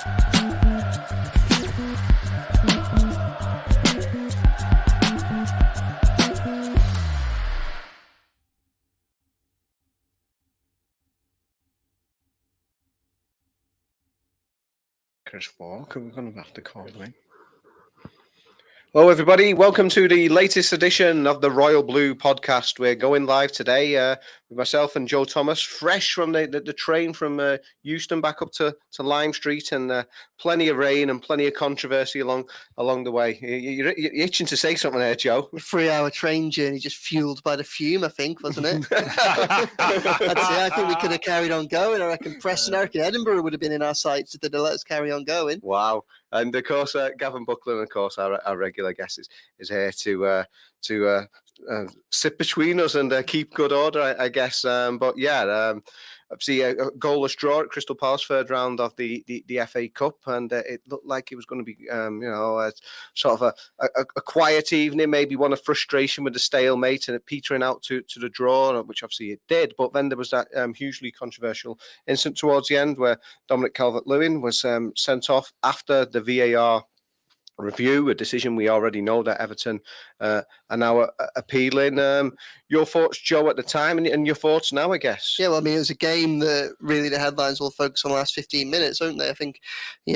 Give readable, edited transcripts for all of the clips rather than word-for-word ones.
Chris Walker, we're going to have to call him. Hello, everybody. Welcome to the latest edition of the Royal Blue podcast. We're going live today with myself and Joe Thomas, fresh from the train from Euston back up to Lime Street, and plenty of rain and plenty of controversy along the way. You're itching to say something there, Joe. A 3-hour train journey just fueled by the fume, I think, wasn't it? I think we could have carried on going. I reckon Preston, Edinburgh would have been in our sights if they'd let us carry on going. Wow. And of course, Gavin Buckland, of course, our regular guest, is here to sit between us and keep good order, I guess. But yeah, obviously a goalless draw at Crystal Palace, third round of the FA Cup, and it looked like it was going to be, sort of a quiet evening, maybe one of frustration with the stalemate and it petering out to the draw, which obviously it did. But then there was that hugely controversial incident towards the end where Dominic Calvert-Lewin was sent off after the VAR review, a decision we already know that Everton are now appealing. Your thoughts, Joe, at the time, and your thoughts now, I guess? Yeah, well, I mean, it was a game that really the headlines will focus on the last 15 minutes, don't they? I think,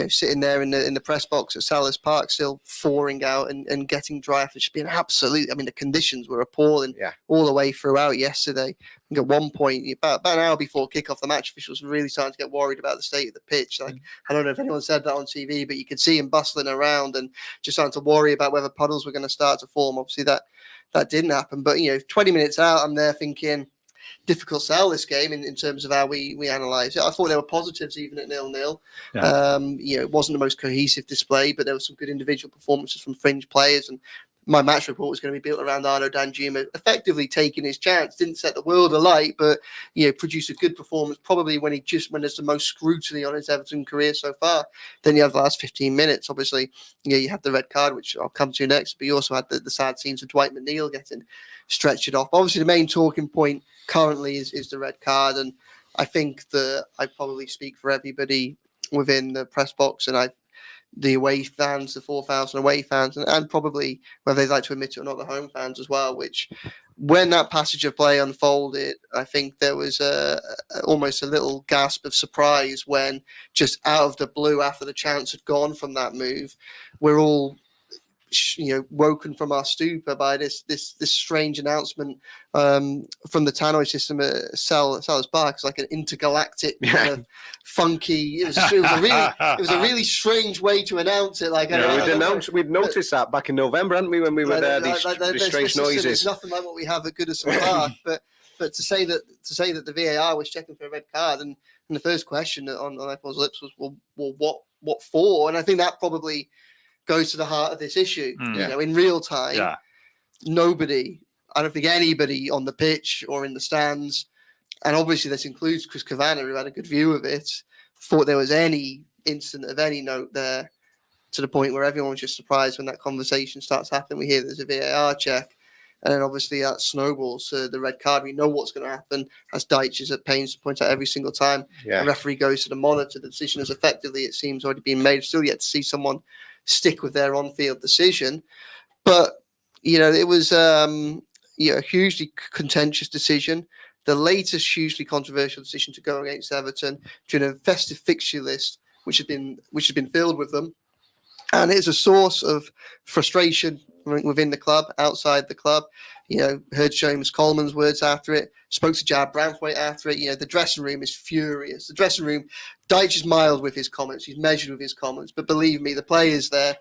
sitting there in the press box at Selhurst Park, still thawing out and getting dry after just being absolute. I mean, the conditions were appalling all the way throughout yesterday. I think at one point, about an hour before kickoff, the match officials were really starting to get worried about the state of the pitch. Like, I don't know if anyone said that on TV, but you could see him bustling around and just starting to worry about whether puddles were going to start to form. Obviously, that didn't happen. But, 20 minutes out, I'm there thinking, difficult sell this game in terms of how we analyse it. I thought there were positives even at 0-0. Yeah. It wasn't the most cohesive display, but there were some good individual performances from fringe players, and my match report was going to be built around Arno Danjuma effectively taking his chance. Didn't set the world alight, but produced a good performance. Probably when there's the most scrutiny on his Everton career so far. Then you have the last 15 minutes. Obviously, you have the red card, which I'll come to next. But you also had the sad scenes of Dwight McNeil getting stretched off. Obviously, the main talking point currently is the red card, and I think that I probably speak for everybody within the press box, and the away fans, the 4,000 away fans, and probably, whether they'd like to admit it or not, the home fans as well, which when that passage of play unfolded, I think there was almost a little gasp of surprise when, just out of the blue, after the chance had gone from that move, we're all woken from our stupor by this strange announcement from the tannoy system at Selhurst Park. It's like an intergalactic kind of funky. It was a really strange way to announce it. Like we'd noticed that back in November, hadn't we, when we were there? These strange noises. It's nothing like what we have at Goodison Park, but to say that the VAR was checking for a red card, and the first question on everyone's lips was, well, what for? And I think that probably goes to the heart of this issue. In real time, nobody, I don't think anybody on the pitch or in the stands, and obviously this includes Chris Kavanagh, who had a good view of it, thought there was any incident of any note there, to the point where everyone was just surprised when that conversation starts happening. We hear there's a VAR check, and then obviously that snowballs to the red card. We know what's going to happen, as Deitch is at pains to point out every single time a referee goes to the monitor. The decision is effectively, it seems, already been made. Still yet to see someone stick with their on-field decision, but it was a hugely contentious decision, the latest hugely controversial decision to go against Everton during a festive fixture list which has been filled with them, and it's a source of frustration within the club, outside the club. Heard Seamus Coleman's words after it, spoke to Jarrad Branthwaite after it. The dressing room is furious. The dressing room, Deitch is mild with his comments, he's measured with his comments, but believe me, the players there,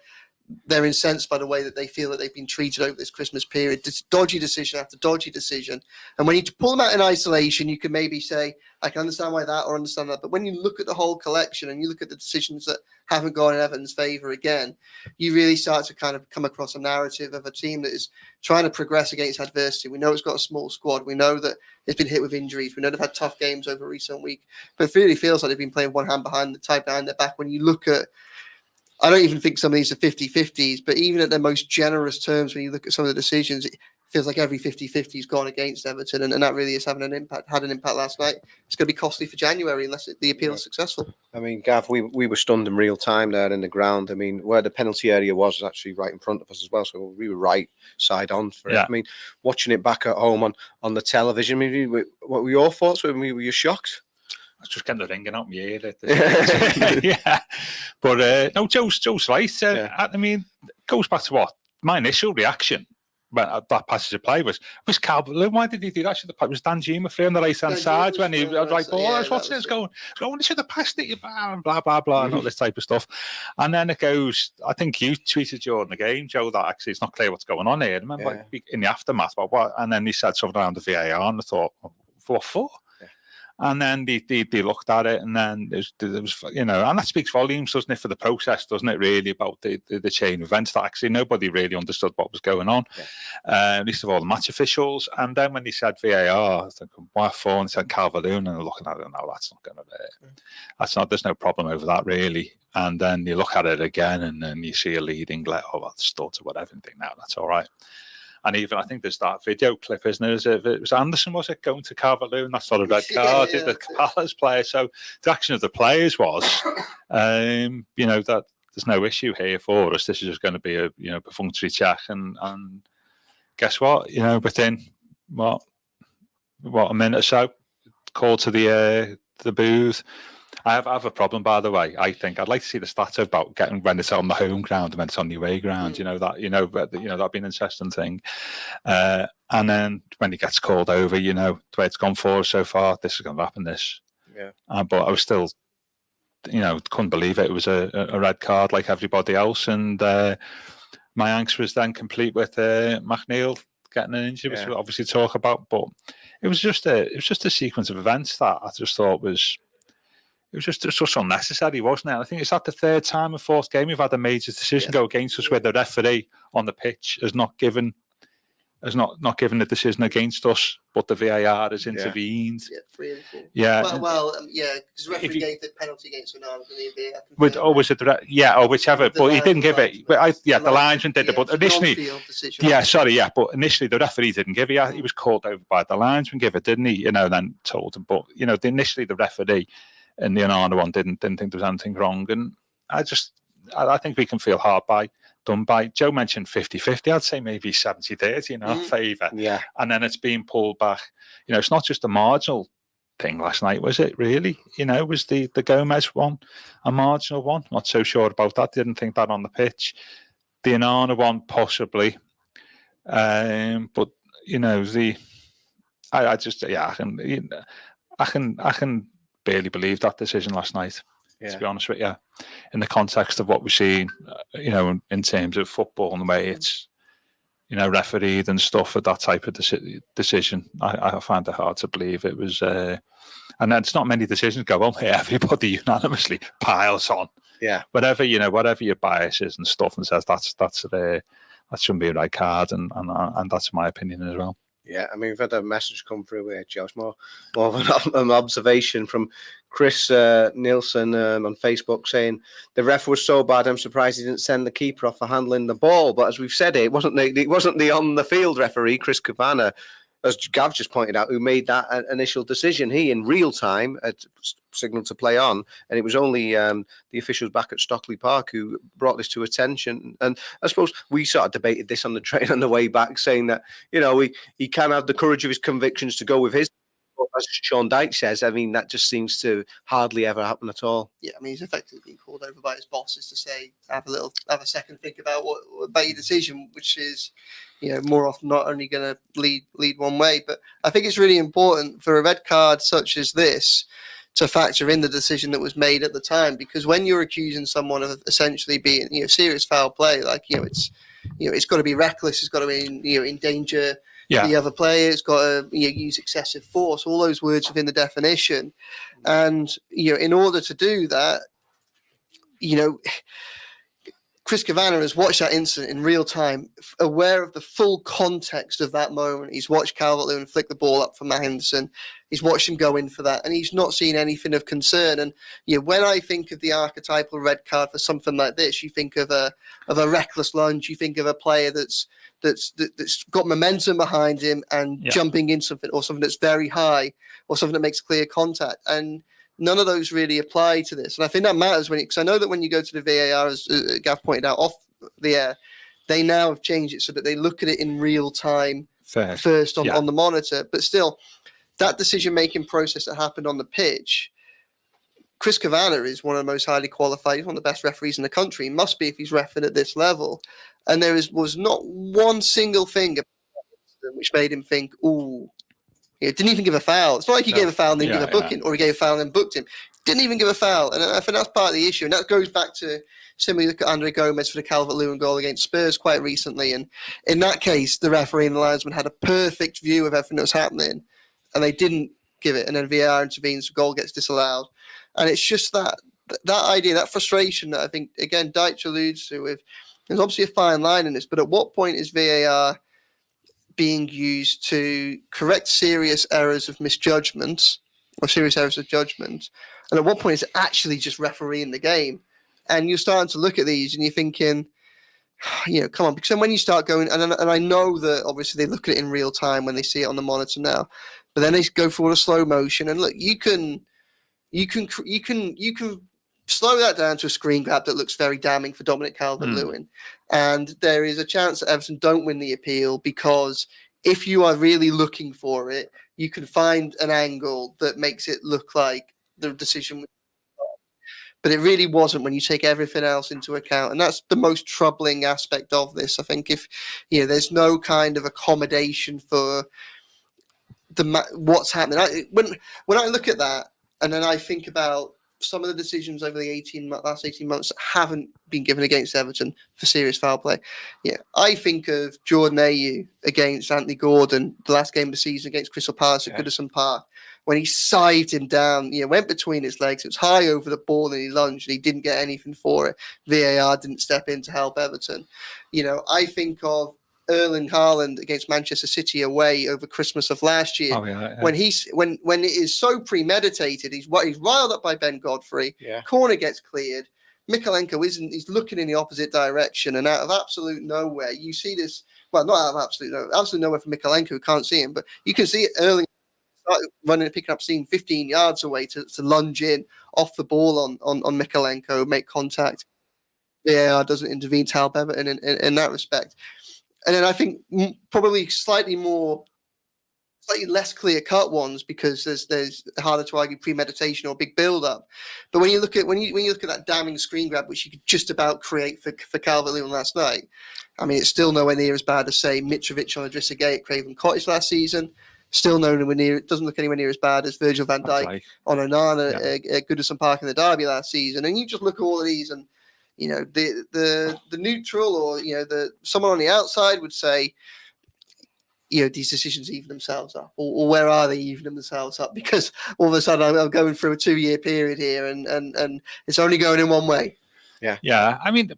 they're incensed by the way that they feel that they've been treated over this Christmas period. This dodgy decision after dodgy decision. And when you pull them out in isolation, you can maybe say, I can understand why that or understand that. But when you look at the whole collection and you look at the decisions that haven't gone in Everton's favour again, you really start to kind of come across a narrative of a team that is trying to progress against adversity. We know it's got a small squad. We know that it's been hit with injuries. We know they've had tough games over recent week. But it really feels like they've been playing one hand behind their back. When you look at, I don't even think some of these are 50-50s, but even at their most generous terms, when you look at some of the decisions, feels like every 50-50 has gone against Everton, and that really is having an impact. Had an impact last night. It's going to be costly for January unless the appeal is successful. I mean, Gav, we were stunned in real time there in the ground. I mean, where the penalty area was actually right in front of us as well, so we were right side on for it. I mean, watching it back at home on the television, I mean, what were your thoughts? Were you shocked? I was just getting the ringing out my ear. Yeah, but no, Joe's right. I mean, it goes back to what my initial reaction when that passage of play was Calvert-Lewin. Why did he do that? It was Dan Gima free on the right hand side when he was like, "Oh, that's what's this going? He should have passed it, blah blah blah," and all this type of stuff. And then it goes. I think you tweeted during the game, Joe, that actually it's not clear what's going on here. I remember in the aftermath, about what? And then he said something around the VAR, and I thought, "What for?" And then they looked at it, and then there was, and that speaks volumes, doesn't it, for the process, doesn't it, really, about the chain of events that actually nobody really understood what was going on, least of all the match officials. And then when they said VAR, I was thinking, what for? And they said Calvert-Lewin, and I'm looking at it, no, that's not going to there's no problem over that, really. And then you look at it again, and then you see a leading, that's stud or whatever, and think, no, that's all right. And even, I think there's that video clip, isn't there? It was Anderson, was it, going to Calvert-Lewin? That's not a red card, the Palace player. So the action of the players was, that there's no issue here for us. This is just going to be a, perfunctory check. And guess what? Within, a minute or so, call to the booth. I have a problem, by the way. I think I'd like to see the stats about getting when it's on the home ground and when it's on the away ground. That'd be an interesting thing. And then when he gets called over, the way it's gone for us so far, this is going to happen. But I was still, couldn't believe it. It was a red card like everybody else, and my angst was then complete with McNeil getting an injury, which we'll obviously talk about. But it was just a sequence of events that I just thought was. It was just unnecessary, wasn't it? I think it's at the third time or fourth game we've had a major decision go against us where the referee on the pitch has not given the decision against us, but the VAR has intervened. Yeah, 3 and 4. Yeah. Because the referee gave the penalty against Onana, and the was it whichever, but he didn't give it. But the linesman did it, but initially, but initially the referee didn't give it. He was called over by the linesman, give it, didn't he? Then told him, but initially the referee. And the Onana one didn't think there was anything wrong. And I think we can feel done by. Joe mentioned 50-50. I'd say maybe 70-30 in our favour. Yeah. And then it's being pulled back. It's not just a marginal thing last night, was it, really? Was the Gomez one a marginal one? Not so sure about that. Didn't think that on the pitch. The Onana one, possibly. But, I can barely believe that decision last night, to be honest with you, in the context of what we've seen, in terms of football and the way it's, refereed and stuff at that type of decision. I find it hard to believe it was, and there's not many decisions go on here. Everybody unanimously piles on. Yeah. Whatever your bias is and stuff, and says that shouldn't be a red card, and that's my opinion as well. Yeah, I mean, we've had a message come through here, Joe. It's more of an observation from Chris Nielsen on Facebook saying the ref was so bad, I'm surprised he didn't send the keeper off for handling the ball. But as we've said, it wasn't the on the field referee, Chris Kavanagh, as Gav just pointed out, who made that initial decision. He, in real time, had signalled to play on, and it was only the officials back at Stockley Park who brought this to attention. And I suppose we sort of debated this on the train on the way back, saying that, he can have the courage of his convictions to go with his. But as Sean Dyche says, I mean, that just seems to hardly ever happen at all. Yeah, I mean, he's effectively being called over by his bosses to say, have a second think about about your decision, which is, more often not only going to lead one way. But I think it's really important for a red card such as this to factor in the decision that was made at the time, because when you're accusing someone of essentially being, serious foul play, like, it's got to be reckless, it's got to be, endanger the other player, it's got to use excessive force, all those words within the definition. And, in order to do that, Chris Kavanagh has watched that incident in real time, aware of the full context of that moment. He's watched Calvert-Lewin flick the ball up for Matt Henderson. He's watched him go in for that, and he's not seen anything of concern. And when I think of the archetypal red card for something like this, you think of a reckless lunge. You think of a player that's got momentum behind him and jumping in something, or something that's very high, or something that makes clear contact. And none of those really apply to this. And I think that matters because I know that when you go to the VAR, as Gav pointed out off the air, they now have changed it so that they look at it in real time first on the monitor. But still, that decision-making process that happened on the pitch, Chris Kavanagh is one of the most highly qualified, one of the best referees in the country. He must be if he's reffing at this level. And there was not one single thing which made him think, ooh, he didn't even give a foul. It's not like he gave a foul and then give a booking, or he gave a foul and then booked him. Didn't even give a foul. And I think that's part of the issue. And that goes back to similarly look at Andre Gomez for the Calvert-Lewin goal against Spurs quite recently. And in that case, the referee and the linesman had a perfect view of everything that was happening, and they didn't give it. And then VAR intervenes, the goal gets disallowed. And it's just that idea, that frustration that I think, again, Deitch alludes to with, there's obviously a fine line in this, but at what point is VAR being used to correct serious errors of misjudgment or serious errors of judgment? And at what point is it actually just refereeing the game? And you're starting to look at these and you're thinking, come on, because then when you start going, and I know that obviously they look at it in real time when they see it on the monitor now, but then they go for a slow motion, and look, you can slow that down to a screen grab that looks very damning for Dominic Calvert-Lewin. And there is a chance that Everton don't win the appeal, because if you are really looking for it, you can find an angle that makes it look like the decision was wrong. But it really wasn't when you take everything else into account. And that's the most troubling aspect of this. I think if there's no kind of accommodation for what's happening. When I look at that, and then I think about some of the decisions over the last 18 months that haven't been given against Everton for serious foul play. I think of Jordan Ayew against Anthony Gordon, the last game of the season against Crystal Palace at Goodison Park, when he scythed him down, went between his legs. It was high over the ball and he lunged and he didn't get anything for it. VAR didn't step in to help Everton. I think of Erling Haaland against Manchester City away over Christmas of last year. When it is so premeditated, he's riled up by Ben Godfrey. Corner gets cleared. Mikalenko he's looking in the opposite direction, and out of absolute nowhere, you see this. Well, not out of absolute nowhere for Mikalenko, who can't see him, but you can see Erling started running and picking up steam 15 yards away to lunge in off the ball on Mikalenko, make contact. VAR doesn't intervene to help Everton in that respect. And then I think probably slightly less clear-cut ones, because there's harder to argue premeditation or big build-up. But when you look at that damning screen grab, which you could just about create for Calvert-Lewin last night, I mean, it's still nowhere near as bad as, say, Mitrovic on Idrissa Gueye at Craven Cottage last season. Still nowhere near. It doesn't look anywhere near as bad as Virgil van Dijk on Onana at Goodison Park in the derby last season. And you just look at all of these, and the neutral, or someone on the outside would say, these decisions even themselves up, or where are they evening themselves up? Because all of a sudden I'm going through a 2-year period here, and it's only going in one way. Yeah. I mean,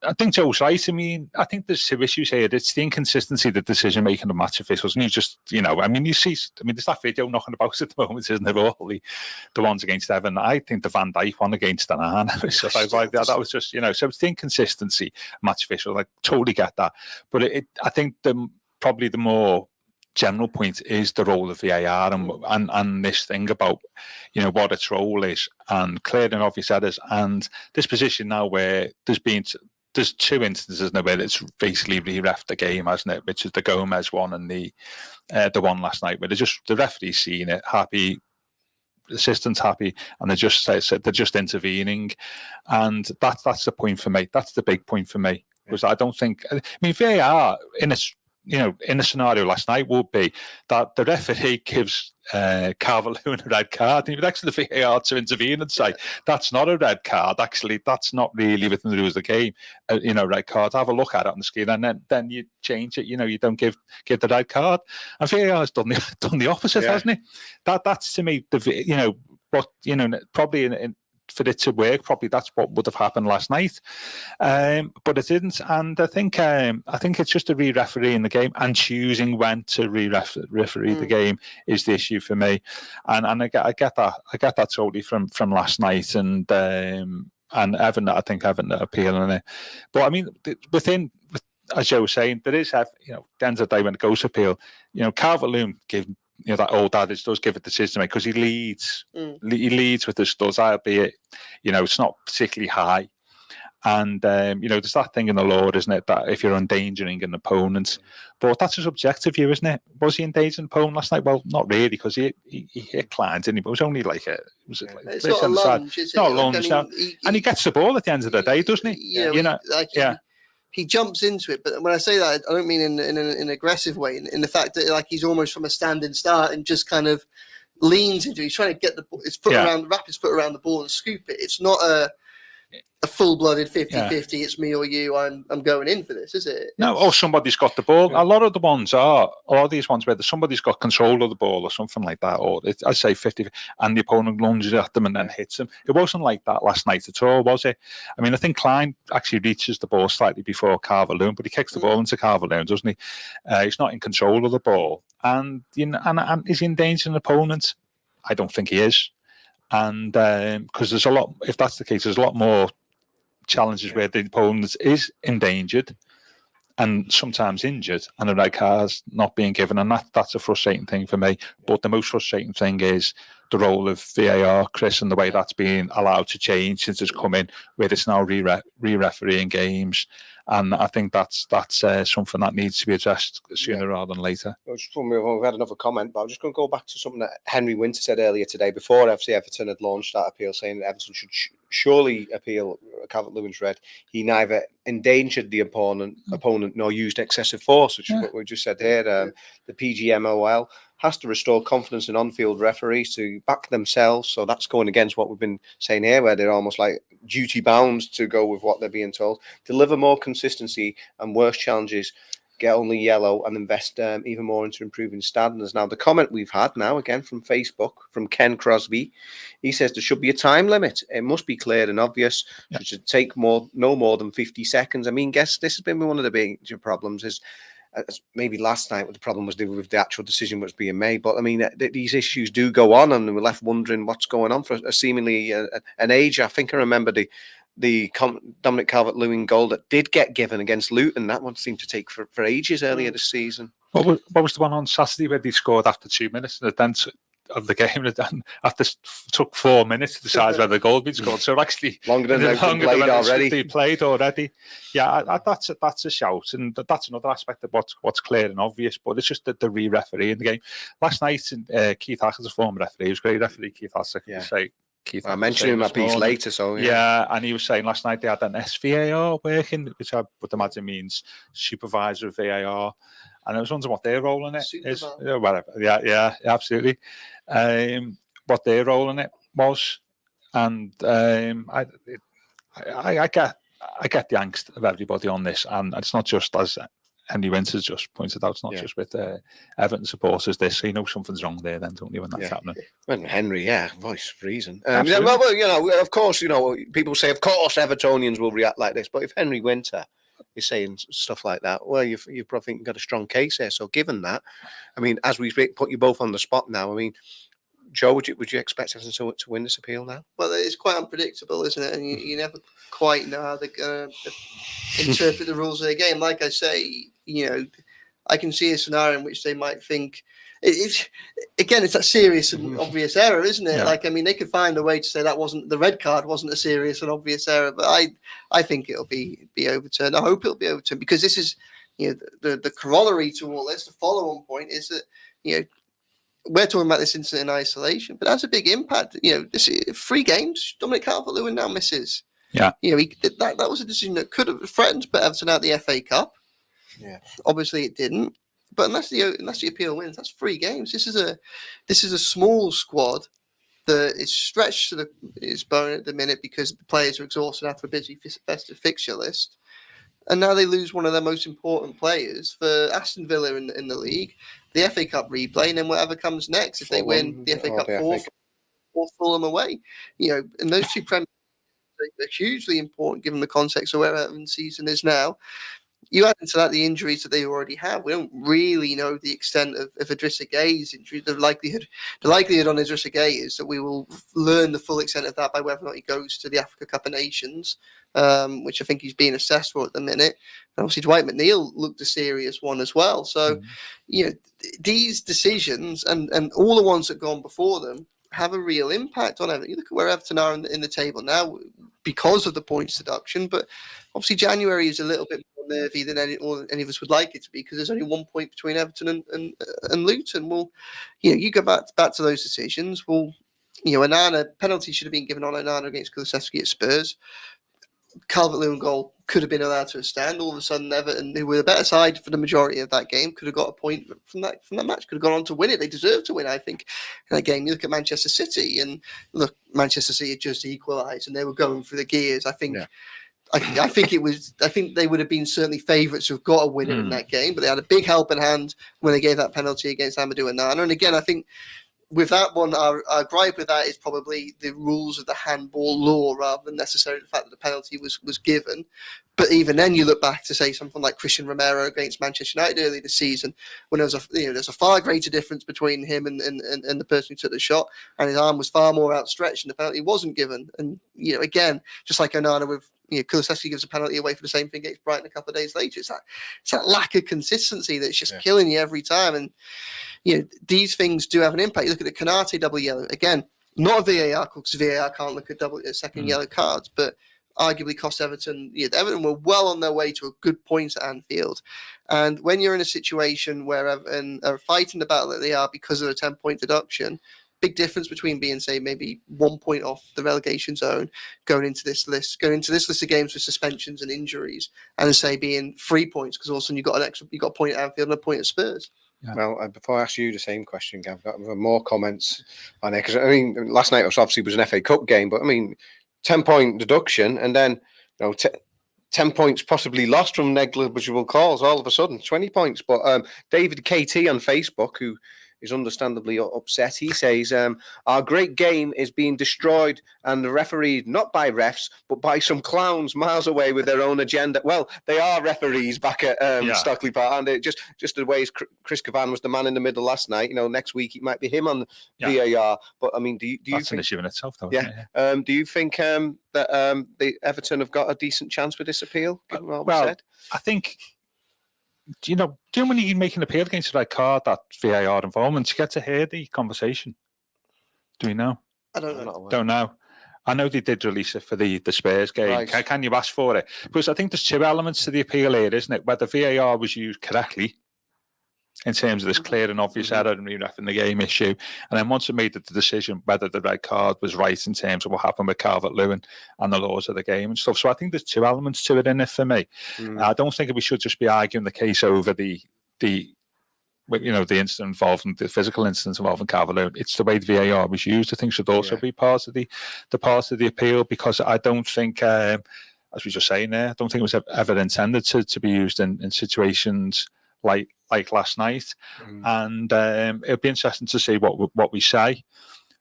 I think Joe's right. I mean, I think there's two issues here. It's the inconsistency of the decision making of match officials, and you just, I mean, you see, there's that video knocking about at the moment, isn't there? All the ones against Everton. I think the Van Dijk one against Onana, that was just, so it's the inconsistency match officials. I totally get that, but I think probably the more general point is the role of VAR and this thing about what its role is, and clear and obvious errors, and this position now where there's two instances now where it's basically re-reffed the game, hasn't it? Which is the Gomez one and the one last night, where the referee's seen it, happy, assistants happy, and they're just intervening, and that's the point for me. That's the big point for me, because I don't think, VAR in a scenario last night would be that the referee gives Calvert-Lewin a red card, and you'd ask the VAR to intervene and say, that's not a red card, actually, that's not really within the rules of the game, red card, have a look at it on the screen, and then you change it, you don't give the red card. And VAR has done the opposite, hasn't it? That's to me, probably for it to work properly, that's what would have happened last night. But it didn't, and I think it's just a re-referee in the game, and choosing when to referee the game is the issue for me. And I get that totally from last night, and Everton, I think Everton are appealing it. But I mean, as Joe was saying, there is, the end of the day when it goes to appeal, Calvert-Lewin gave, that old adage, does give a decision to make, because he leads with the studs, albeit, it's not particularly high. And, there's that thing in the law, isn't it, that if you're endangering an opponent, but that's a subjective view, isn't it? Was he endangering an opponent last night? Well, not really, because he hit Clyne, didn't he? But it was only like it's not a lunge, is it? Not a lunge, and he gets the ball at the end of the day, doesn't he? He jumps into it, but when I say that, I don't mean in an aggressive way. In the fact that like he's almost from a standing start and just kind of leans into it. He's trying to get wrap his foot around the ball and scoop it. It's not a full-blooded 50-50, it's me or you, I'm going in for this, is it? No, or somebody's got the ball. A lot of these ones where somebody's got control of the ball or something like that, or I'd say 50, and the opponent lunges at them and then hits them. It wasn't like that last night at all, was it? I mean, I think Clyne actually reaches the ball slightly before Calvert-Lewin, but he kicks the ball into Calvert-Lewin, doesn't he? He's not in control of the ball. And, and is he endangering an opponent? I don't think he is. And because there's a lot, if that's the case, there's a lot more challenges where the opponent is endangered and sometimes injured, and the red card's not being given, and that's a frustrating thing for me. But the most frustrating thing is the role of VAR, Chris, and the way that's being allowed to change since it's come in, where it's now re-refereeing games. And I think that's something that needs to be addressed sooner rather than later. We've had another comment, but I'm just going to go back to something that Henry Winter said earlier today before FC Everton had launched that appeal, saying that Everton should surely appeal Calvert-Lewin's red. He neither endangered the opponent nor used excessive force, which is what we just said here. The PGMOL has to restore confidence in on-field referees to back themselves. So that's going against what we've been saying here, where they're almost like duty bound to go with what they're being told. Deliver more consistency and worse challenges, get only yellow, and invest even more into improving standards. Now, the comment we've had now, again, from Facebook, from Ken Crosby, he says there should be a time limit. It must be clear and obvious. It should take no more than 50 seconds. I mean, guess this has been one of the major problems is, maybe last night the problem was with the actual decision was being made. But I mean, these issues do go on, and we're left wondering what's going on for seemingly an age. I think I remember the Dominic Calvert-Lewin goal that did get given against Luton. That one seemed to take for ages earlier this season. What was the one on Saturday where they scored after 2 minutes of the game? After took 4 minutes to decide whether the goal had been scored. So actually longer than they played already. Yeah, that's a shout, and that's another aspect of what's clear and obvious. But it's just the re-referee in the game last night. Keith Hacker's a former referee. He was a great referee. Keith Hacker. I mentioned him in my piece later, so yeah, and he was saying last night they had an SVAR working, which I would imagine means supervisor of VAR, and I was wondering what their role in it is. Whatever, yeah, absolutely. What their role in it was, and I get the angst of everybody on this, and it's not just as Henry Winter's just pointed out, it's not just with Everton supporters. So you know something's wrong there, then, don't you, when that's happening? Well, Henry, voice of reason. Well, of course, people say, of course, Evertonians will react like this. But if Henry Winter is saying stuff like that, well, you probably think you've got a strong case there. So given that, I mean, as we put you both on the spot now, I mean, Joe, would you expect us to win this appeal now? Well, it's quite unpredictable, isn't it? And you never quite know how they're going to interpret the rules of the game. Like I say, I can see a scenario in which they might think it's that serious and obvious error, isn't it? Yeah. They could find a way to say the red card wasn't a serious and obvious error, but I think it'll be overturned. I hope it'll be overturned, because this is the corollary to all this. The follow-on point is that we're talking about this incident in isolation, but that's a big impact. This 3 games. Dominic Calvert-Lewin now misses. Yeah. That was a decision that could have threatened to put Everton out the FA Cup. Yeah. Obviously, it didn't. But unless the appeal wins, that's 3 games. This is a small squad that is stretched to its bone at the minute because the players are exhausted after a busy festive fixture list. And now they lose one of their most important players for Aston Villa in the league, the FA Cup replay, and then whatever comes next. If they win the FA Cup fourth, or Fulham away. And those two Premier are hugely important given the context of where Everton's season is now. You add into that the injuries that they already have. We don't really know the extent of Idrissa Gueye's injury. The likelihood on Idrissa Gueye is that we will learn the full extent of that by whether or not he goes to the Africa Cup of Nations, which I think he's being assessed for at the minute. And obviously Dwight McNeil looked a serious one as well. So, these decisions and all the ones that gone before them have a real impact on Everton. You look at where Everton are in the table now because of the points deduction, but obviously January is a little bit more nervy than any of us would like it to be because there's only 1 point between Everton and Luton. Well, you go back to those decisions. Well, Onana penalty should have been given on Onana against Kulusevski at Spurs. Calvert-Lewin goal could have been allowed to stand. All of a sudden, Everton, who were the better side for the majority of that game, could have got a point from that match. Could have gone on to win it. They deserved to win, I think. In that game, you look at Manchester City, and look, Manchester City had just equalised, and they were going through the gears. I think. Yeah. I think they would have been certainly favourites to have got a winner in that game, but they had a big helping hand when they gave that penalty against Amadou Onana. And again, I think with that one, our gripe with that is probably the rules of the handball law rather than necessarily the fact that the penalty was given. But even then, you look back to say something like Christian Romero against Manchester United early this season, when there's a far greater difference between him and the person who took the shot, and his arm was far more outstretched, and the penalty wasn't given. And again, just like Onana with Kulusevski gives a penalty away for the same thing against Brighton a couple of days later. It's that lack of consistency that's just killing you every time. And these things do have an impact. You look at the Konate double yellow again, not a VAR call because VAR can't look at second yellow cards, but arguably cost Everton. Everton were well on their way to a good point at Anfield. And when you're in a situation where Everton are fighting the battle that they are because of a 10-point deduction, big difference between being, say, maybe 1 point off the relegation zone going into this list of games with suspensions and injuries, and say being 3 points because all of a sudden you got a point at Anfield and a point at Spurs. Yeah. Well, before I ask you the same question, Gav, I've got more comments on it because last night was an FA Cup game, but 10-point deduction, and then 10 points possibly lost from negligible calls. All of a sudden, 20 points. But David KT on Facebook, who is understandably upset, he says, our great game is being destroyed and refereed not by refs, but by some clowns miles away with their own agenda. Well, they are referees back at Stockley Park, and it just the way Chris Kavanagh was the man in the middle last night. Next week it might be him on VAR. But do you that's think, an issue in itself, though? Yeah. Do you think that the Everton have got a decent chance with this appeal? Well, I think. Do you know when you make an appeal against a red card, that VAR involvement, you get to hear the conversation? Do we know? I don't know. Don't know. I know they did release it for the Spurs game. Right. Can you ask for it? Because I think there's two elements to the appeal here, isn't it? Whether VAR was used correctly in terms of this clear and obvious error and re-reffing the game issue, and then once it made the decision whether the red card was right in terms of what happened with Calvert-Lewin and the laws of the game and stuff. So I think there's two elements to it in it for me. I don't think we should just be arguing the case over the incident involving the physical incident involving Calvert-Lewin. It's the way the VAR was used. I think should also be part of the appeal, because I don't think, as we were just saying there, I don't think it was ever intended to be used in situations like last night. And it'll be interesting to see what we say,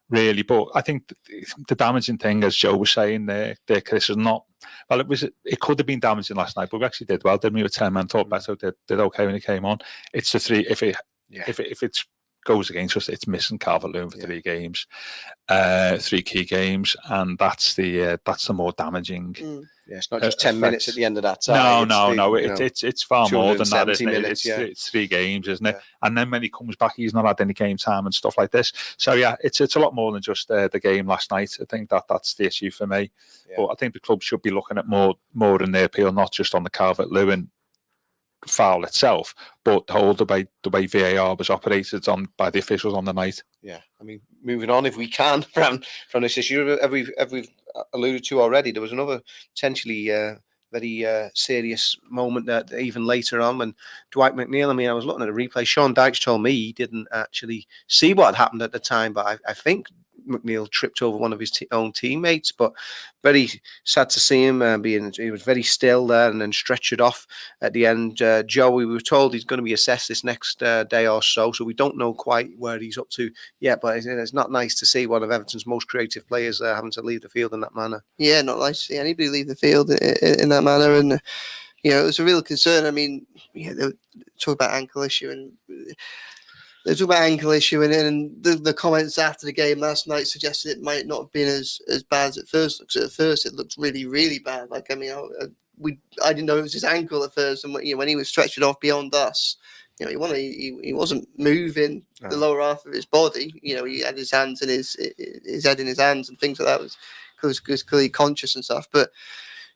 really. But I think the damaging thing, as Joe was saying there, Chris, is not. Well, it could have been damaging last night, but we actually did well, didn't we? With 10 men, thought Beto did okay when he came on. It's the three. If it goes against us, it's missing Calvert-Lewin for 3 games, 3 key games, and that's the more damaging. Yeah, it's not just 10 minutes at the end of that time. No. It's far more than that, isn't it? It's 3 games, isn't it? Yeah. And then when he comes back, he's not had any game time and stuff like this. So yeah, it's a lot more than just the game last night. I think that's the issue for me. Yeah. But I think the club should be looking at more in their appeal, not just on the Calvert-Lewin foul itself, but the way VAR was operated on by the officials on the night. Yeah, moving on if we can from this issue, as we've alluded to already, there was another potentially very serious moment that even later on when Dwight McNeil, I was looking at a replay. Sean Dykes told me he didn't actually see what had happened at the time, but I think McNeil tripped over one of his own teammates. But very sad to see him he was very still there and then stretchered off at the end. Joey, we were told he's going to be assessed this next day or so we don't know quite where he's up to yet. But it's not nice to see one of Everton's most creative players having to leave the field in that manner. Yeah, not nice to see anybody leave the field in that manner, and it was a real concern. I mean, they talk about ankle issue and. They talk about ankle issue, and the comments after the game last night suggested it might not have been as bad as it first looks. At first, it looked really, really bad. Like, I mean, I didn't know it was his ankle at first, and when he was stretching off beyond us, he wasn't moving the lower half of his body. He had his hands in his head in his hands and things like that. Was clearly conscious and stuff, but.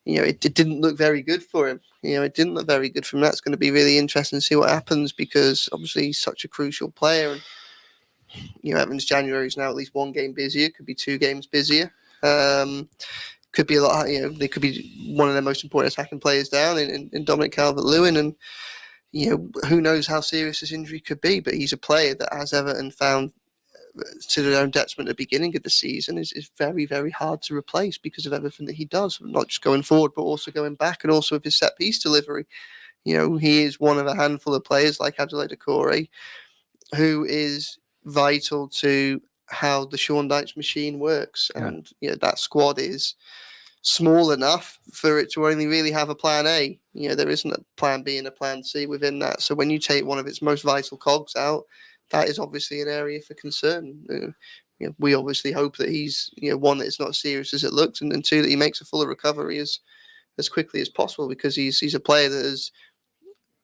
It didn't look very good for him. It didn't look very good for him. That's going to be really interesting to see what happens because obviously he's such a crucial player. And, Evans January is now at least one game busier. Could be 2 games busier. Could be a lot. They could be one of their most important attacking players down in Dominic Calvert-Lewin. And, who knows how serious this injury could be. But he's a player that, as Everton found, to their own detriment at the beginning of the season is very, very hard to replace because of everything that he does, not just going forward, but also going back and also with his set piece delivery. He is one of a handful of players like Abdoulaye Doucouré who is vital to how the Sean Dyche machine works. Yeah. And that squad is small enough for it to only really have a plan A. There isn't a plan B and a plan C within that. So when you take one of its most vital cogs out, that is obviously an area for concern. We obviously hope that he's, one, that it's not as serious as it looks, and 2, that he makes a fuller recovery as quickly as possible because he's a player that has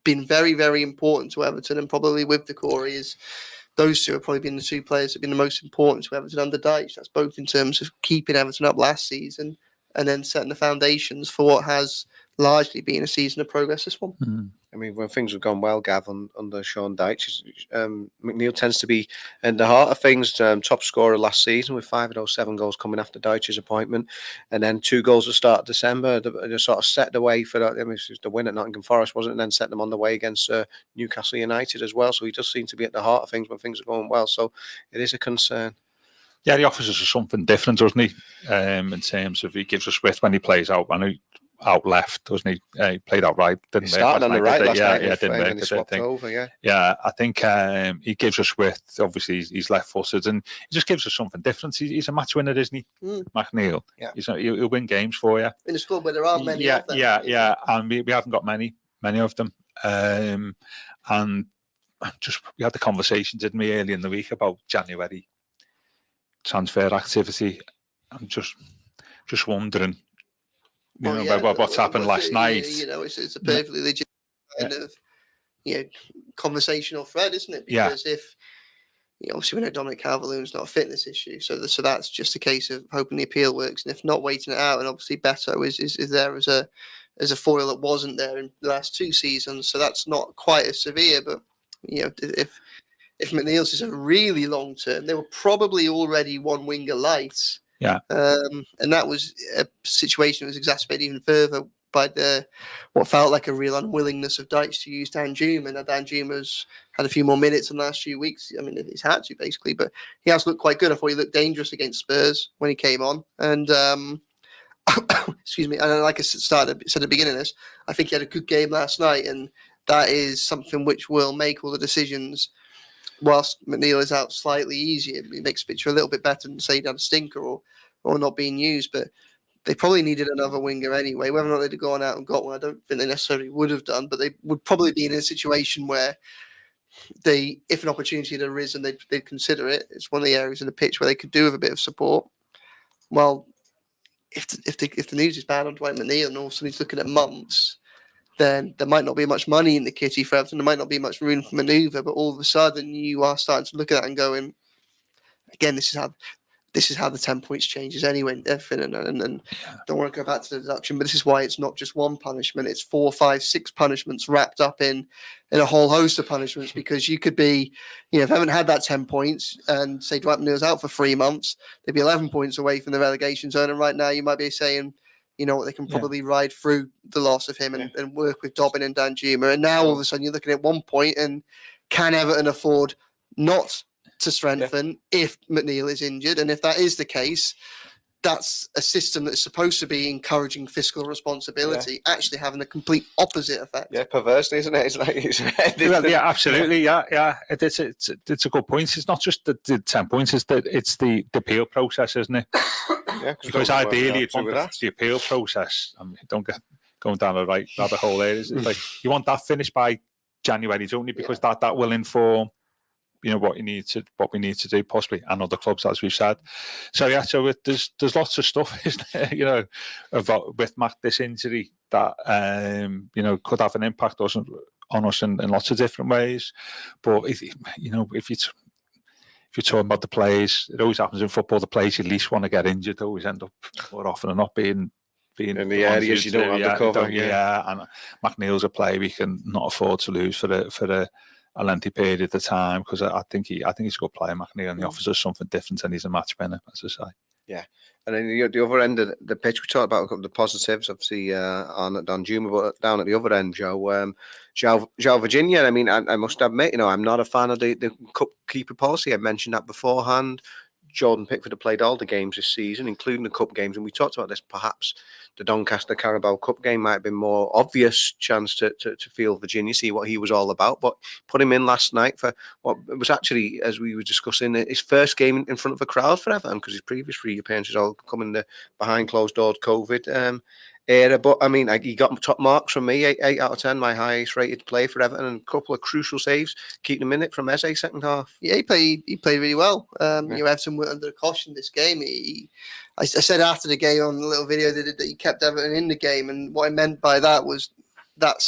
been very, very important to Everton, and probably with Doucouré those 2 have probably been the 2 players that have been the most important to Everton under Dyche. That's both in terms of keeping Everton up last season and then setting the foundations for what has largely been a season of progress this one. Mm. I mean, when things have gone well, Gav, under Sean Dyche, McNeil tends to be in the heart of things. Top scorer last season with 5 of those 7 goals coming after Dyche's appointment, and then 2 goals at the start of December. They sort of set the way for that. I mean, it was the win at Nottingham Forest, wasn't it? And then set them on the way against Newcastle United as well. So he does seem to be at the heart of things when things are going well. So it is a concern. Yeah, he offers us something different, doesn't he? In terms of he gives us width when he plays out. I know out left, doesn't he? He played out right, didn't he? Started on the right last night. Yeah, didn't make it. Over, yeah. Yeah, I think he gives us width. Obviously, he's left-footed, and he just gives us something different. He's a match winner, isn't he? McNeil. Yeah. He'll win games for you. In a squad where there aren't many of them. Yeah, and we haven't got many of them. And just we had the conversation, didn't we, early in the week about January transfer activity. I'm just wondering. What's happened last night? It's a perfectly legit kind of conversational thread, isn't it? Because if obviously we know Dominic Calvert-Lewin's not a fitness issue, so that's just a case of hoping the appeal works, and if not, waiting it out. And obviously Beto is there as a foil that wasn't there in the last 2 seasons, so that's not quite as severe. But if McNeil's is a really long term, they were probably already 1 winger light. Yeah. And that was a situation that was exacerbated even further by what felt like a real unwillingness of Dyche to use Danjuma. Now, Danjuma's had a few more minutes in the last few weeks. I mean, he's had to, basically, but he has looked quite good. I thought he looked dangerous against Spurs when he came on. And, excuse me, and like I said at the beginning of this, I think he had a good game last night, and that is something which will make all the decisions, whilst McNeil is out, slightly easier. It makes the picture a little bit better than, say, he'd had a stinker or not being used. But they probably needed another winger anyway. Whether or not they'd have gone out and got one, I don't think they necessarily would have done. But they would probably be in a situation where if an opportunity had arisen, they'd consider it. It's one of the areas in the pitch where they could do with a bit of support. Well, if the news is bad on Dwight McNeil and all of a sudden he's looking at months, then there might not be much money in the kitty for Everton. There might not be much room for manoeuvre, but all of a sudden you are starting to look at that and going, again, this is how the 10 points changes anyway. And don't want to go back to the deduction, but this is why it's not just 1 punishment. It's 4, 5, 6 punishments wrapped up in a whole host of punishments, because you could be, if I haven't had that 10 points and say Dwight McNeil's out for 3 months, they'd be 11 points away from the relegation zone. And right now you might be saying, they can probably ride through the loss of him and work with Dobbin and Danjuma. And now all of a sudden you're looking at 1 point, and can Everton afford not to strengthen if McNeil is injured. And if that is the case, that's a system that's supposed to be encouraging fiscal responsibility, actually having a complete opposite effect. Yeah, perversely, isn't it? It's like well, yeah, absolutely, yeah. It's a good point. It's not just the 10 points; it's the appeal process, isn't it? Yeah, because ideally, you'd want the appeal process. I mean, don't get going down the right rabbit hole there. It's like you want that finished by January, don't you? Because that will inform, what we need to do, possibly, and other clubs, as we've said. So there's lots of stuff, isn't there, about with this injury that could have an impact on us in lots of different ways. But if you're talking about the players, it always happens in football. The players you least want to get injured always end up more often than not being in the areas you don't have the cover. And McNeil's a player we can not afford to lose for a lengthy period of time, because I think he's a good player, McNeil, and he offers us something different, and he's a match winner, as I say. Yeah, and then the other end of the pitch, we talked about a couple of the positives, obviously, on Juma, but down at the other end, João Virginia. I mean, I must admit, I'm not a fan of the cup keeper policy. I mentioned that beforehand. Jordan Pickford have played all the games this season, including the cup games, and we talked about this. Perhaps the Doncaster Carabao Cup game might have been more obvious chance to feel Virginia, see what he was all about. But put him in last night for what was actually, as we were discussing, his first game in front of a crowd for Everton, because his previous 3 appearances all come in the behind closed doors COVID era. But I mean, he got top marks from me, 8 out of 10, my highest rated play for Everton, and a couple of crucial saves, keeping him in it from Eze second half. Yeah, he played really well. Everton were under caution this game. I said after the game on the little video that he kept Everton in the game, and what I meant by that was that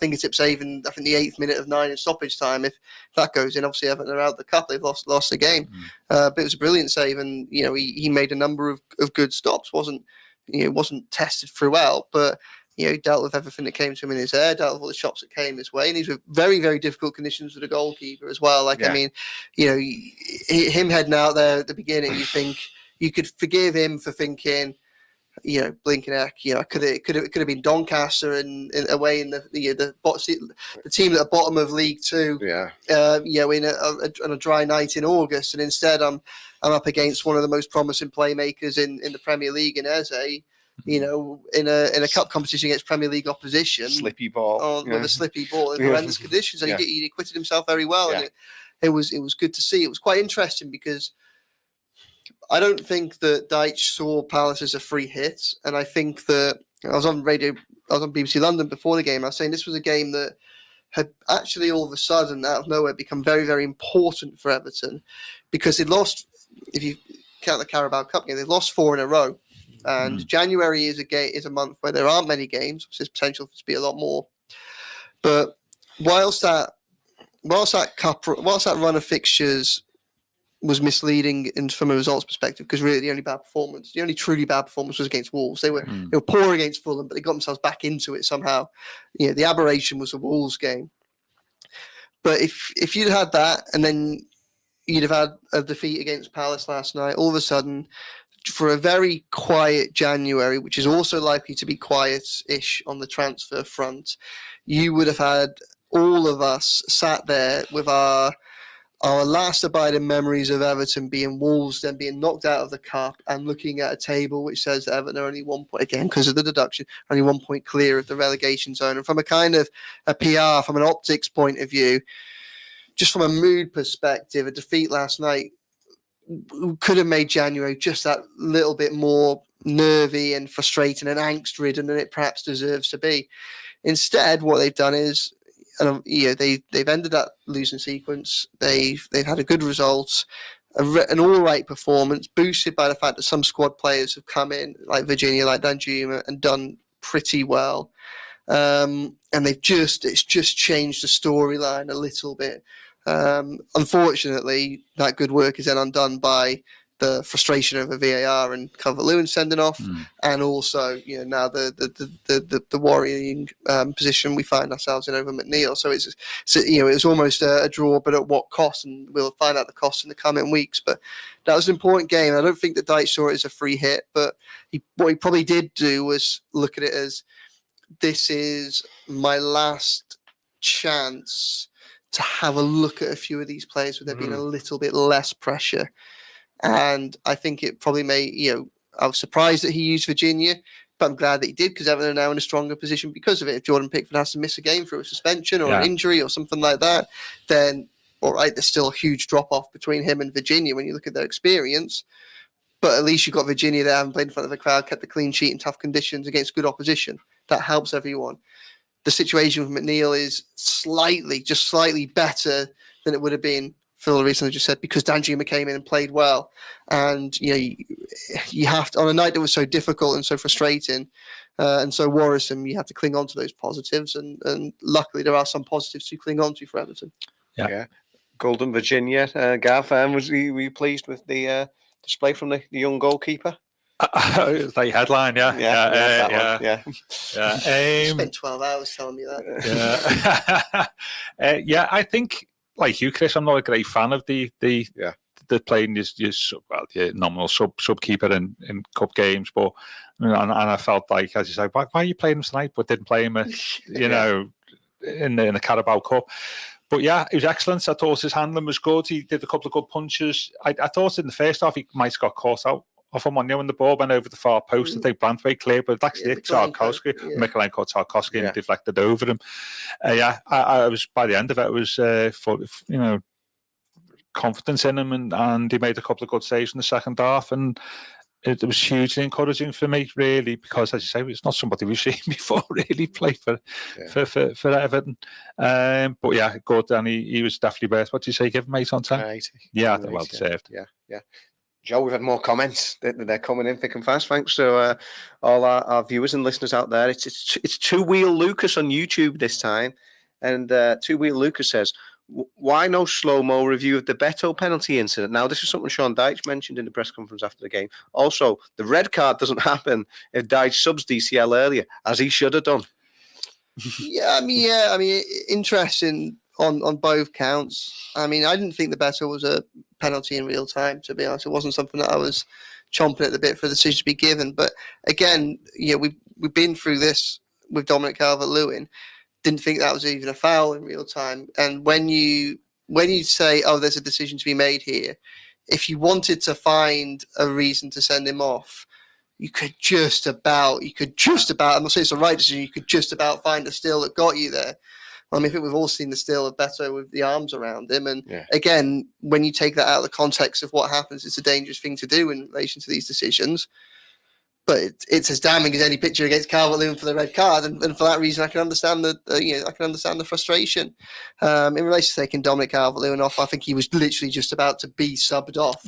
fingertip save in, I think, the 8th minute of 9 in stoppage time. If that goes in, obviously Everton are out of the cup. They've lost the game. But it was a brilliant save, and he made a number of good stops. Wasn't tested throughout, but he dealt with everything that came to him in his air, dealt with all the shots that came his way, and these were very, very difficult conditions for the goalkeeper as well. I mean, him heading out there at the beginning, you think you could forgive him for thinking, Blinkeneck, could have been Doncaster and away in the team at the bottom of League Two. On a dry night in August, and instead I'm up against one of the most promising playmakers in the Premier League in Eze. In a cup competition against Premier League opposition, slippy ball with a slippy ball in horrendous conditions, and he acquitted himself very well, and it was good to see. It was quite interesting because I don't think that Dyche saw Palace as a free hit, and I think that I was on BBC London before the game. I was saying this was a game that had actually all of a sudden, out of nowhere, become very, very important for Everton, because they'd lost, if you count the Carabao Cup game, they've lost 4 in a row. And January is a month where there aren't many games, so there's potential for it to be a lot more. But whilst that run of fixtures was misleading from a results perspective, because really the only truly bad performance was against Wolves. They were poor against Fulham, but they got themselves back into it somehow. The aberration was the Wolves game. But if you'd had that, and then you'd have had a defeat against Palace last night, all of a sudden, for a very quiet January, which is also likely to be quiet-ish on the transfer front, you would have had all of us sat there with our last abiding memories of Everton being Wolves, then being knocked out of the cup, and looking at a table which says that Everton are only 1 point, again, because of the deduction, only 1 point clear of the relegation zone. And from a kind of a PR, from an optics point of view, just from a mood perspective, a defeat last night could have made January just that little bit more nervy and frustrating and angst-ridden than it perhaps deserves to be. Instead, what they've done is, they've ended that losing sequence. They've had a good result, an all right performance, boosted by the fact that some squad players have come in, like Virginia, like Danjuma, and done pretty well. And it's just changed the storyline a little bit. Unfortunately, that good work is then undone by the frustration of a VAR and Calvert-Lewin sending off, and also now the worrying position we find ourselves in over McNeil. So it was almost a draw, but at what cost? And we'll find out the cost in the coming weeks. But that was an important game. I don't think that Dyche saw it as a free hit, but what he probably did do was look at it as, this is my last chance to have a look at a few of these players with there being a little bit less pressure. And I think it probably I was surprised that he used Virginia, but I'm glad that he did, because Everton are now in a stronger position because of it. If Jordan Pickford has to miss a game through a suspension or an injury or something like that, then all right, there's still a huge drop-off between him and Virginia when you look at their experience. But at least you've got Virginia there, having played in front of the crowd, kept the clean sheet in tough conditions against good opposition. That helps everyone. The situation with McNeil is just slightly better than it would have been for the reason I just said, because Danjuma came in and played well. And you have to, on a night that was so difficult and so frustrating and so worrisome, you have to cling on to those positives. And luckily, there are some positives to cling on to for Everton. Yeah. Golden Virginia, Gav, were you pleased with the display from the young goalkeeper? Like headline, yeah. Spent 12 hours telling me that. Yeah, I think, like you, Chris, I'm not a great fan of the playing your nominal sub keeper in cup games, but and I felt like, as you say, why are you playing him tonight, but didn't play him, in the Carabao Cup. But yeah, it was excellent. I thought his handling was good. He did a couple of good punches. I thought in the first half he might have got caught out off him when the ball went over the far post. I think Branthwaite cleared, but actually hit Tarkowski. Michelin caught Tarkowski and deflected over him. I was, by the end of it, I was full of, confidence in him, and he made a couple of good saves in the second half, and it was hugely encouraging for me, really, because, as you say, it's not somebody we've seen before really play for Everton. But yeah, good, and he was definitely worth. What do you say? Give him 8 on 10. Yeah, well deserved. Yeah. Joe, we've had more comments. They're coming in thick and fast. Thanks to all our viewers and listeners out there. It's Two Wheel Lucas on YouTube this time, and Two Wheel Lucas says, why no slow-mo review of the Beto penalty incident? Now, this is something Sean Dyche mentioned in the press conference after the game. Also, the red card doesn't happen if Dyche subs DCL earlier, as he should have done. I mean, interesting on both counts. I mean, I didn't think the Beto was a penalty in real time, to be honest. It wasn't something that I was chomping at the bit for the decision to be given. But again, we've been through this with Dominic Calvert-Lewin. Didn't think that was even a foul in real time. And when you say, oh, there's a decision to be made here, if you wanted to find a reason to send him off, you could just about, I'm not saying it's the right decision, you could just about find a still that got you there. I mean, I think we've all seen the still of Beto with the arms around him. And again, when you take that out of the context of what happens, it's a dangerous thing to do in relation to these decisions. But it's as damning as any picture against Calvert-Lewin for the red card, and for that reason, I can understand the frustration. In relation to taking Dominic Calvert-Lewin off, I think he was literally just about to be subbed off.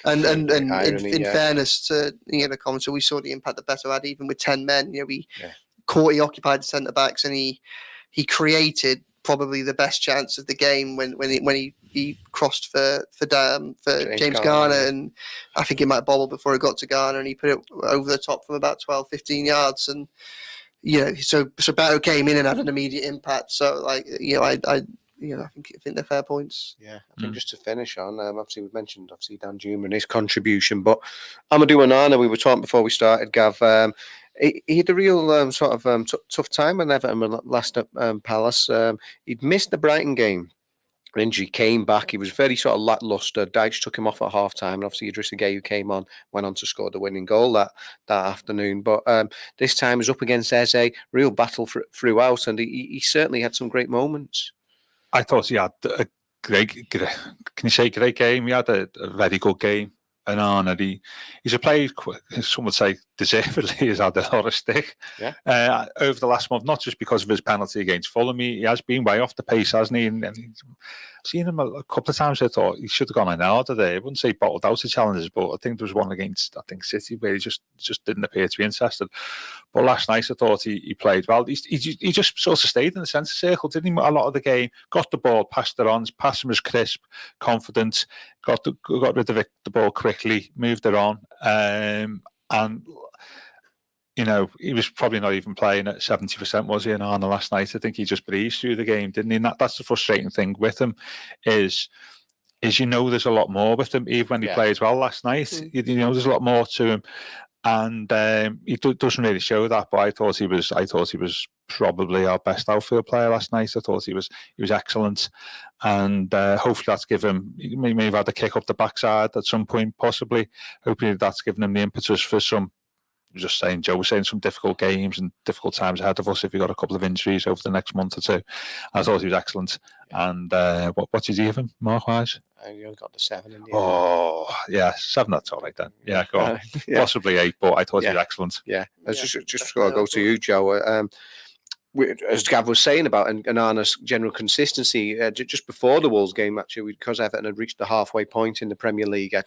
And in fairness to the commenter, we saw the impact that Beto had even with 10 men. He occupied the centre backs, and he created probably the best chance of the game when he crossed for James Garner, and I think it might bobble before it got to Garner, and he put it over the top from about 12-15 yards, and so Beto came in and had an immediate impact. So I think they're fair points. Yeah, I think just to finish on, obviously we've mentioned Danjuma and his contribution, but Amadou Onana, we were talking before we started, Gav. He had a real tough time when Everton were last at Palace. He'd missed the Brighton game. Injury came back. He was very sort of lacklustre. Dyche took him off at half time, and obviously Idrissa Gueye, who came on, went on to score the winning goal that afternoon. But this time was up against Eze, real battle throughout, and he certainly had some great moments. I thought he had a great game. He had a very good game. And he's a player, some would say deservedly, has had a lot of stick over the last month, not just because of his penalty against Fulham. He has been way off the pace, hasn't he? And I've seen him a couple of times. I thought he should have gone an hour today. I wouldn't say bottled out the challenges, but I think there was one against, City, where he just didn't appear to be interested. But last night, I thought he played well. He just sort of stayed in the centre circle, didn't he? A lot of the game, got the ball, passed it on, passing was crisp, confident, got rid of the ball quickly, moved it on, and he was probably not even playing at 70%, was he, in Arnold last night? I think he just breezed through the game, didn't he? And that's the frustrating thing with him, is there's a lot more with him. Even when he played well last night, there's a lot more to him. and he doesn't really show that. But I thought he was probably our best outfield player last night. I thought he was excellent, and hopefully that's given him. He may have had a kick up the backside at some point, possibly. Hopefully that's given him the impetus for some. Just saying, Joe was saying, some difficult games and difficult times ahead of us if we got a couple of injuries over the next month or two. I thought he was excellent. And what did you give him, mark-wise? You only got the 7 in the end. Oh, yeah, 7, that's all right then. Yeah, go on. Possibly 8, but I thought he was excellent. Yeah, just got to go to you, Joe. As Gav was saying about Onana's general consistency, just before the Wolves game, actually, because Everton had reached the halfway point in the Premier League, I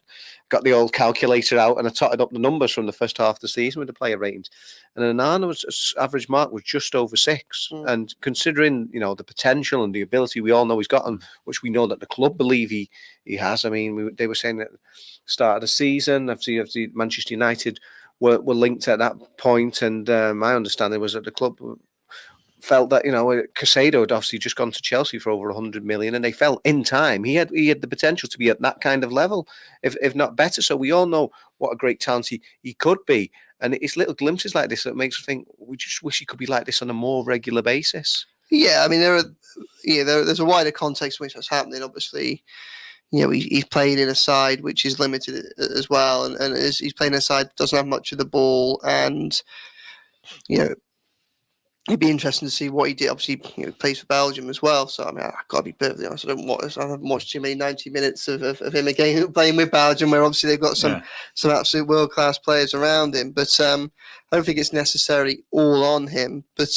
got the old calculator out and I totted up the numbers from the first half of the season with the player ratings. And Onana's average mark was just over 6. And considering, the potential and the ability we all know he's got, and which we know that the club believe he has. I mean, they were saying at the start of the season, obviously Manchester United were linked at that point, and my understanding was that the club felt that Caicedo had obviously just gone to Chelsea for over 100 million, and they felt in time he had the potential to be at that kind of level, if not better. So we all know what a great talent he could be, and it's little glimpses like this that makes us think we just wish he could be like this on a more regular basis. Yeah, I mean there's a wider context in which that's happening. Obviously, he's playing in a side which is limited as well, and he's playing in a side that doesn't have much of the ball, and it'd be interesting to see what he did. Obviously, he plays for Belgium as well. So, I mean, I've got to be perfectly honest. I haven't watched too many 90 minutes of him again playing with Belgium, where obviously they've got some absolute world-class players around him. But I don't think it's necessarily all on him. But,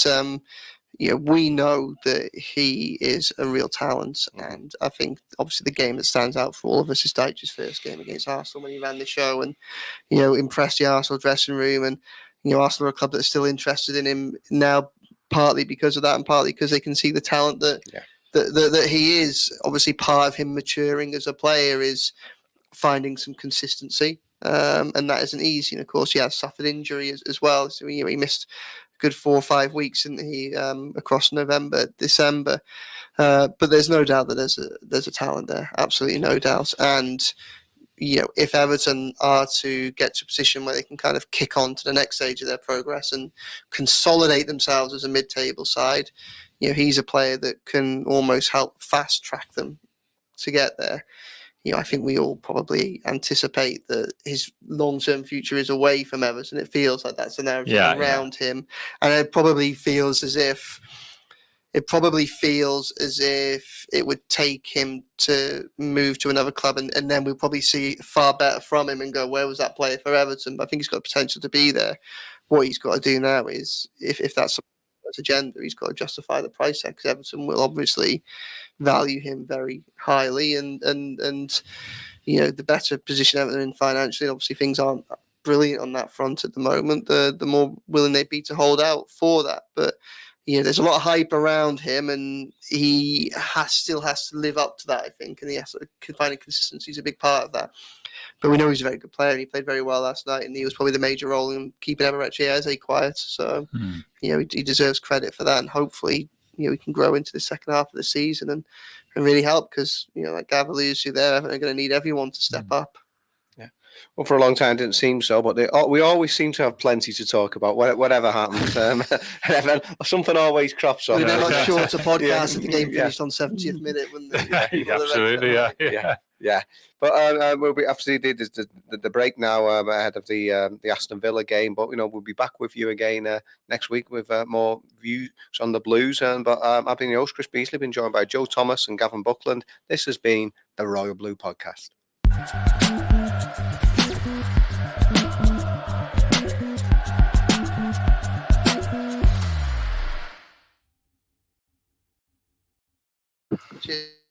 we know that he is a real talent. And I think, obviously, the game that stands out for all of us is Dyche's first game against Arsenal when he ran the show and, impressed the Arsenal dressing room. And, Arsenal are a club that's still interested in him now, partly because of that and partly because they can see the talent that he is. Obviously, part of him maturing as a player is finding some consistency, and that isn't easy. And of course, he has suffered injury as well. So he missed a good 4 or 5 weeks, didn't he, across November, December. But there's no doubt that there's a talent there, absolutely no doubt. And if Everton are to get to a position where they can kind of kick on to the next stage of their progress and consolidate themselves as a mid-table side, he's a player that can almost help fast-track them to get there. I think we all probably anticipate that his long-term future is away from Everton. It feels like that's the narrative around him. And it probably feels as if it would take him to move to another club, and then we'll probably see far better from him and go, where was that player for Everton? But I think he's got potential to be there. What he's got to do now is, if that's his agenda, he's got to justify the price tag, because Everton will obviously value him very highly, and the better position Everton in financially, obviously things aren't brilliant on that front at the moment, the more willing they'd be to hold out for that. But there's a lot of hype around him, and he still has to live up to that, I think, and he has to find consistency is a big part of that. But we know he's a very good player, and he played very well last night, and he was probably the major role in keeping Everton quiet. So, he deserves credit for that, and hopefully, he can grow into the second half of the season and really help, because, like Gav alludes to there, Everton are going to need everyone to step up. Well, for a long time, it didn't seem so, but we always seem to have plenty to talk about, whatever happens. Something always crops up. We'd have a much shorter podcast if the game finished on 70th minute, wouldn't it? Absolutely, yeah. But we'll be obviously the break now ahead of the Aston Villa game. But we'll be back with you again next week with more views on the Blues. But I've been your host, Chris Beesley, been joined by Joe Thomas and Gavin Buckland. This has been the Royal Blue Podcast. Cheers.